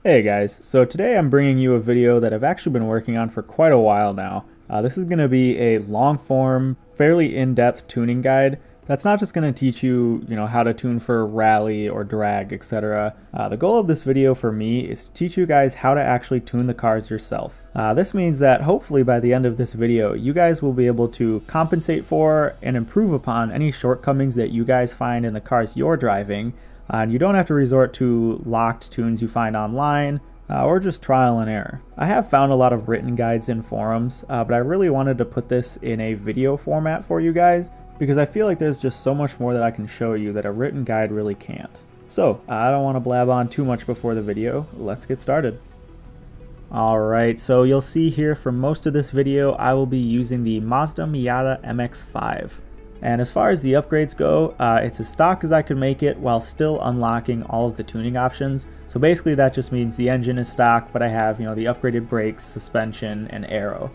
Hey guys, so today I'm bringing you a video that I've actually been working on for quite a while now. This is going to be a long form, fairly in-depth tuning guide that's not just going to teach you, how to tune for rally or drag, etc. The goal of this video for me is to teach you guys how to actually tune the cars yourself. This means that hopefully by the end of this video, you guys will be able to compensate for and improve upon any shortcomings that you guys find in the cars you're driving. And you don't have to resort to locked tunes you find online or just trial and error. I have found a lot of written guides in forums, but I really wanted to put this in a video format for you guys because I feel like there's just so much more that I can show you that a written guide really can't. So I don't want to blab on too much before the video. Let's get started. Alright, so you'll see here for most of this video I will be using the Mazda Miata MX-5. And as far as the upgrades go, it's as stock as I could make it while still unlocking all of the tuning options. So basically that just means the engine is stock, but I have, the upgraded brakes, suspension, and aero.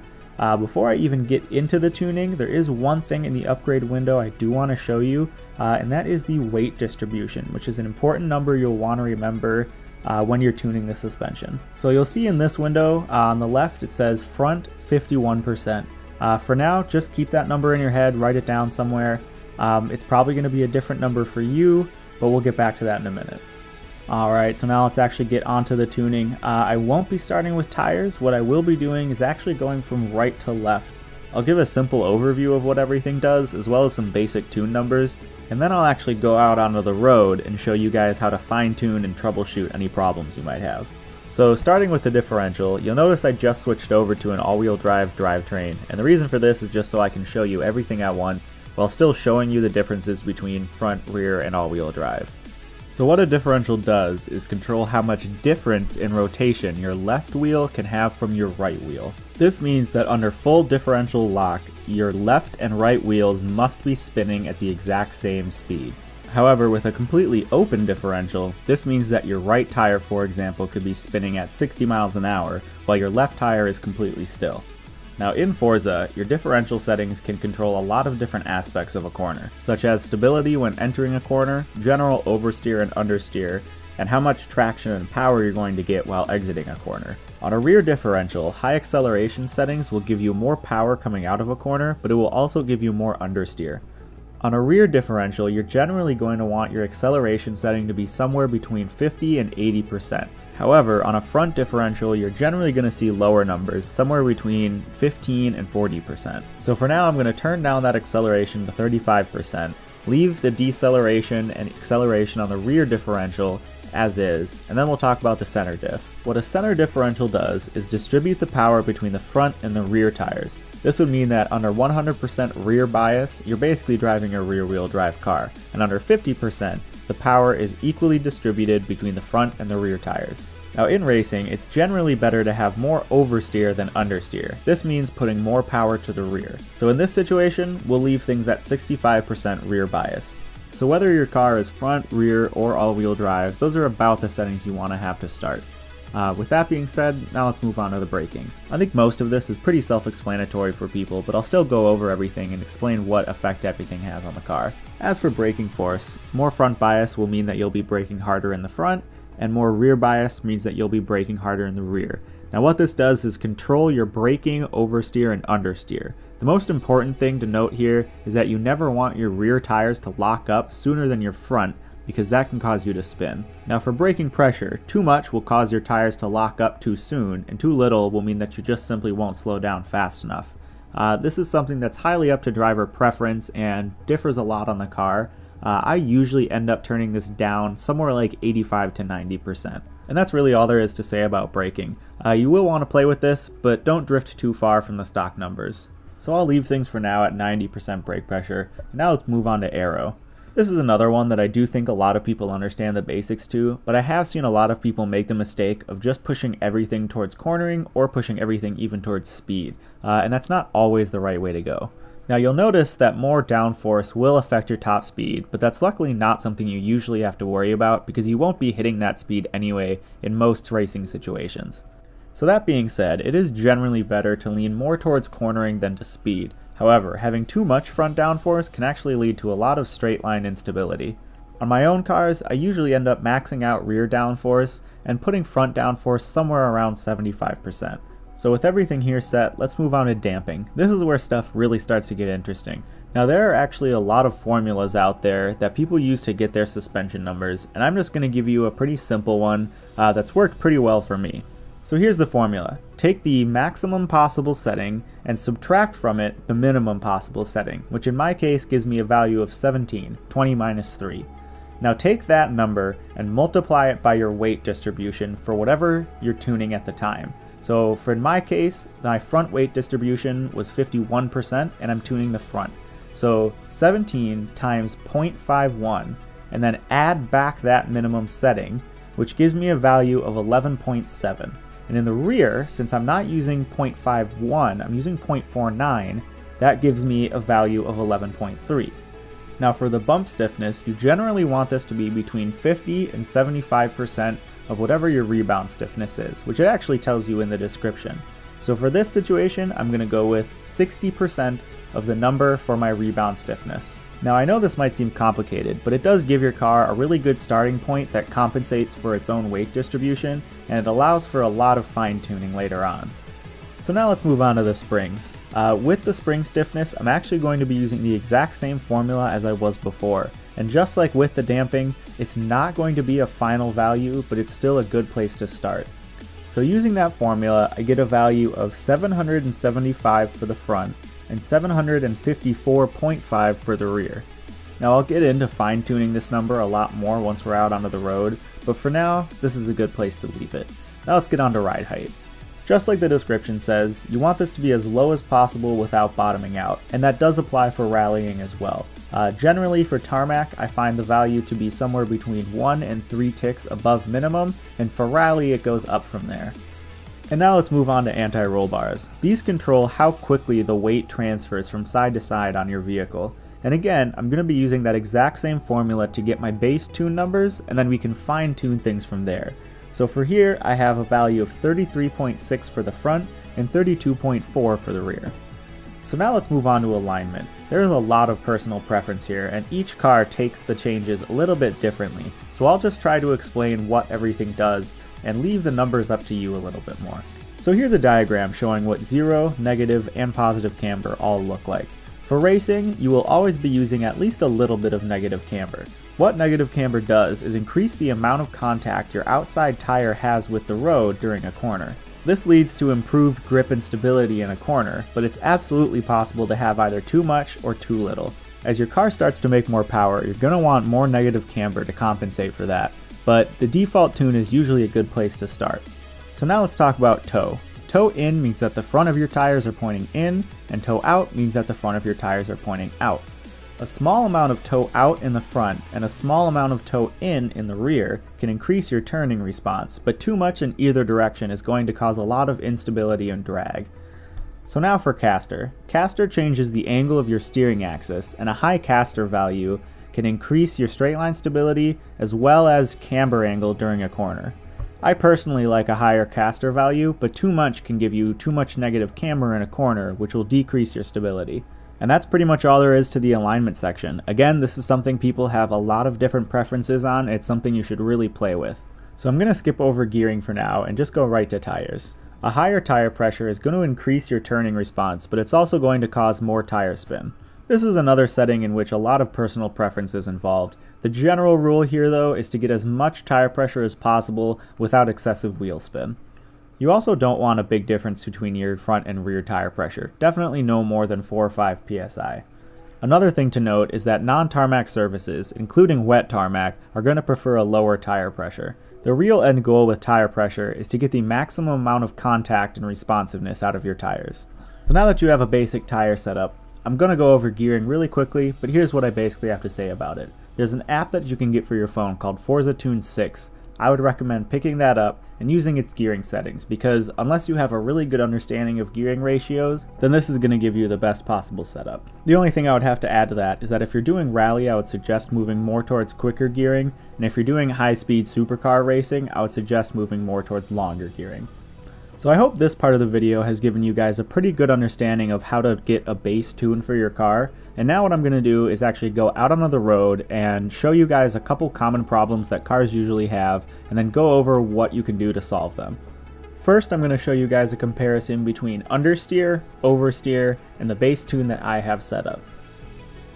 Before I even get into the tuning, there is one thing in the upgrade window I do want to show you, and that is the weight distribution, which is an important number you'll want to remember when you're tuning the suspension. So you'll see in this window on the left it says front 51%. For now, just keep that number in your head, write it down somewhere. It's probably going to be a different number for you, but we'll get back to that in a minute. Alright, so now let's actually get onto the tuning. I won't be starting with tires. What I will be doing is actually going from right to left. I'll give a simple overview of what everything does, as well as some basic tune numbers, and then I'll actually go out onto the road and show you guys how to fine-tune and troubleshoot any problems you might have. So starting with the differential, you'll notice I just switched over to an all-wheel drive drivetrain, and the reason for this is just so I can show you everything at once while still showing you the differences between front, rear, and all-wheel drive. So what a differential does is control how much difference in rotation your left wheel can have from your right wheel. This means that under full differential lock, your left and right wheels must be spinning at the exact same speed. However, with a completely open differential, this means that your right tire, for example, could be spinning at 60 miles an hour, while your left tire is completely still. Now in Forza, your differential settings can control a lot of different aspects of a corner, such as stability when entering a corner, general oversteer and understeer, and how much traction and power you're going to get while exiting a corner. On a rear differential, high acceleration settings will give you more power coming out of a corner, but it will also give you more understeer. On a rear differential, you're generally going to want your acceleration setting to be somewhere between 50 and 80%. However, on a front differential, you're generally going to see lower numbers, somewhere between 15 and 40%. So for now, I'm going to turn down that acceleration to 35%, leave the deceleration and acceleration on the rear differential as is, and then we'll talk about the center diff. What a center differential does is distribute the power between the front and the rear tires. This would mean that under 100% rear bias, you're basically driving a rear-wheel drive car, and under 50%, the power is equally distributed between the front and the rear tires. Now in racing, it's generally better to have more oversteer than understeer. This means putting more power to the rear. So in this situation, we'll leave things at 65% rear bias. So whether your car is front, rear, or all-wheel drive, those are about the settings you want to have to start. With that being said, now let's move on to the braking. I think most of this is pretty self-explanatory for people, but I'll still go over everything and explain what effect everything has on the car. As for braking force, more front bias will mean that you'll be braking harder in the front, and more rear bias means that you'll be braking harder in the rear. Now what this does is control your braking, oversteer, and understeer. The most important thing to note here is that you never want your rear tires to lock up sooner than your front, because that can cause you to spin. Now for braking pressure, too much will cause your tires to lock up too soon, and too little will mean that you just simply won't slow down fast enough. This is something that's highly up to driver preference and differs a lot on the car. I usually end up turning this down somewhere like 85 to 90%. And that's really all there is to say about braking. You will want to play with this, but don't drift too far from the stock numbers. So I'll leave things for now at 90% brake pressure. Now let's move on to aero. This is another one that I do think a lot of people understand the basics to, but I have seen a lot of people make the mistake of just pushing everything towards cornering or pushing everything even towards speed, and that's not always the right way to go. Now you'll notice that more downforce will affect your top speed, but that's luckily not something you usually have to worry about because you won't be hitting that speed anyway in most racing situations. So that being said, it is generally better to lean more towards cornering than to speed. However, having too much front downforce can actually lead to a lot of straight line instability. On my own cars, I usually end up maxing out rear downforce and putting front downforce somewhere around 75%. So with everything here set, let's move on to damping. This is where stuff really starts to get interesting. Now there are actually a lot of formulas out there that people use to get their suspension numbers, and I'm just going to give you a pretty simple one that's worked pretty well for me. So here's the formula. Take the maximum possible setting and subtract from it the minimum possible setting, which in my case gives me a value of 17, 20 minus 3. Now take that number and multiply it by your weight distribution for whatever you're tuning at the time. So for in my case, my front weight distribution was 51% and I'm tuning the front. So 17 times 0.51 and then add back that minimum setting, which gives me a value of 11.7. And in the rear, since I'm not using 0.51, I'm using 0.49, that gives me a value of 11.3. Now for the bump stiffness, you generally want this to be between 50 and 75% of whatever your rebound stiffness is, which it actually tells you in the description. So for this situation, I'm going to go with 60% of the number for my rebound stiffness. Now I know this might seem complicated, but it does give your car a really good starting point that compensates for its own weight distribution, and it allows for a lot of fine tuning later on. So now let's move on to the springs. With the spring stiffness, I'm actually going to be using the exact same formula as I was before. And just like with the damping, it's not going to be a final value, but it's still a good place to start. So using that formula, I get a value of 775 for the front and 754.5 for the rear. Now I'll get into fine tuning this number a lot more once we're out onto the road, but for now, this is a good place to leave it. Now let's get on to ride height. Just like the description says, you want this to be as low as possible without bottoming out, and that does apply for rallying as well. Generally for tarmac, I find the value to be somewhere between 1 and 3 ticks above minimum, and for rally it goes up from there. And now let's move on to anti-roll bars. These control how quickly the weight transfers from side to side on your vehicle. And again, I'm going to be using that exact same formula to get my base tune numbers, and then we can fine tune things from there. So for here, I have a value of 33.6 for the front and 32.4 for the rear. So now let's move on to alignment. There's a lot of personal preference here, and each car takes the changes a little bit differently. So I'll just try to explain what everything does and leave the numbers up to you a little bit more. So here's a diagram showing what 0, negative, and positive camber all look like. For racing, you will always be using at least a little bit of negative camber. What negative camber does is increase the amount of contact your outside tire has with the road during a corner. This leads to improved grip and stability in a corner, but it's absolutely possible to have either too much or too little. As your car starts to make more power, you're going to want more negative camber to compensate for that, but the default tune is usually a good place to start. So now let's talk about toe. Toe in means that the front of your tires are pointing in, and toe out means that the front of your tires are pointing out. A small amount of toe out in the front and a small amount of toe in the rear can increase your turning response, but too much in either direction is going to cause a lot of instability and drag. So now for caster. Caster changes the angle of your steering axis, and a high caster value can increase your straight line stability as well as camber angle during a corner. I personally like a higher caster value, but too much can give you too much negative camber in a corner, which will decrease your stability. And that's pretty much all there is to the alignment section. Again, this is something people have a lot of different preferences on. It's something you should really play with. So I'm going to skip over gearing for now and just go right to tires. A higher tire pressure is going to increase your turning response, but it's also going to cause more tire spin. This is another setting in which a lot of personal preference is involved. The general rule here though is to get as much tire pressure as possible without excessive wheel spin. You also don't want a big difference between your front and rear tire pressure, definitely no more than 4 or 5 psi. Another thing to note is that non-tarmac surfaces, including wet tarmac, are going to prefer a lower tire pressure. The real end goal with tire pressure is to get the maximum amount of contact and responsiveness out of your tires. So now that you have a basic tire setup, I'm going to go over gearing really quickly, but here's what I basically have to say about it. There's an app that you can get for your phone called Forza Tune 6. I would recommend picking that up and using its gearing settings, because unless you have a really good understanding of gearing ratios, then this is going to give you the best possible setup. The only thing I would have to add to that is that if you're doing rally, I would suggest moving more towards quicker gearing, and if you're doing high-speed supercar racing, I would suggest moving more towards longer gearing. So I hope this part of the video has given you guys a pretty good understanding of how to get a base tune for your car. And now what I'm going to do is actually go out onto the road and show you guys a couple common problems that cars usually have, and then go over what you can do to solve them. First, I'm going to show you guys a comparison between Understeer, Oversteer, and the base tune that I have set up.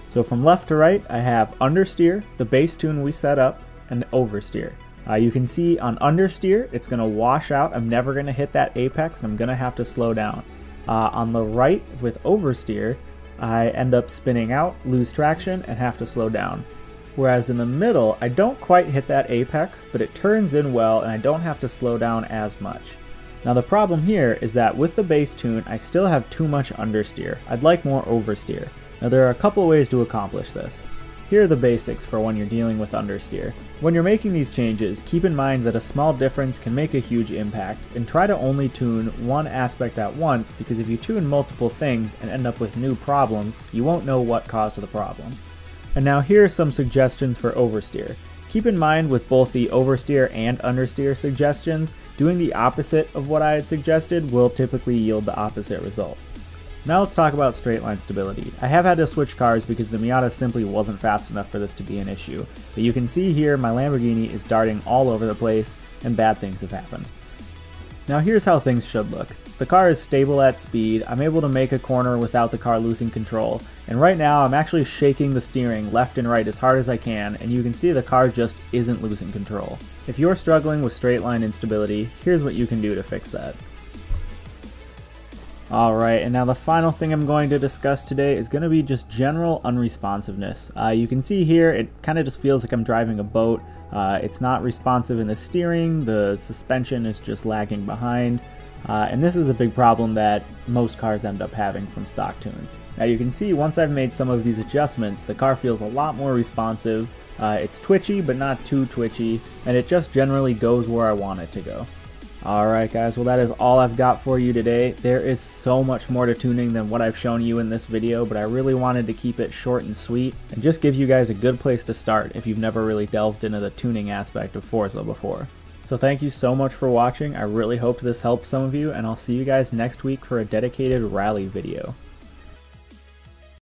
So from left to right, I have Understeer, the base tune we set up, and Oversteer. You can see on Understeer, it's going to wash out. I'm never going to hit that apex, and I'm going to have to slow down. On the right with Oversteer, I end up spinning out, lose traction, and have to slow down. Whereas in the middle, I don't quite hit that apex, but it turns in well, and I don't have to slow down as much. Now the problem here is that with the base tune, I still have too much Understeer. I'd like more Oversteer. Now there are a couple ways to accomplish this. Here are the basics for when you're dealing with Understeer. When you're making these changes, keep in mind that a small difference can make a huge impact, and try to only tune one aspect at once, because if you tune multiple things and end up with new problems, you won't know what caused the problem. And now here are some suggestions for Oversteer. Keep in mind with both the Oversteer and Understeer suggestions, doing the opposite of what I had suggested will typically yield the opposite result. Now let's talk about straight line stability. I have had to switch cars because the Miata simply wasn't fast enough for this to be an issue. But you can see here my Lamborghini is darting all over the place, and bad things have happened. Now here's how things should look. The car is stable at speed, I'm able to make a corner without the car losing control, and right now I'm actually shaking the steering left and right as hard as I can, and you can see the car just isn't losing control. If you're struggling with straight line instability, here's what you can do to fix that. Alright, and now the final thing I'm going to discuss today is going to be just general unresponsiveness. You can see here it kind of just feels like I'm driving a boat. It's not responsive in the steering, the suspension is just lagging behind, and this is a big problem that most cars end up having from stock tunes. Now you can see once I've made some of these adjustments, the car feels a lot more responsive. It's twitchy but not too twitchy, and it just generally goes where I want it to go. Alright guys, well that is all I've got for you today. There is so much more to tuning than what I've shown you in this video, but I really wanted to keep it short and sweet and just give you guys a good place to start if you've never really delved into the tuning aspect of Forza before. So thank you so much for watching. I really hope this helped some of you, and I'll see you guys next week for a dedicated rally video.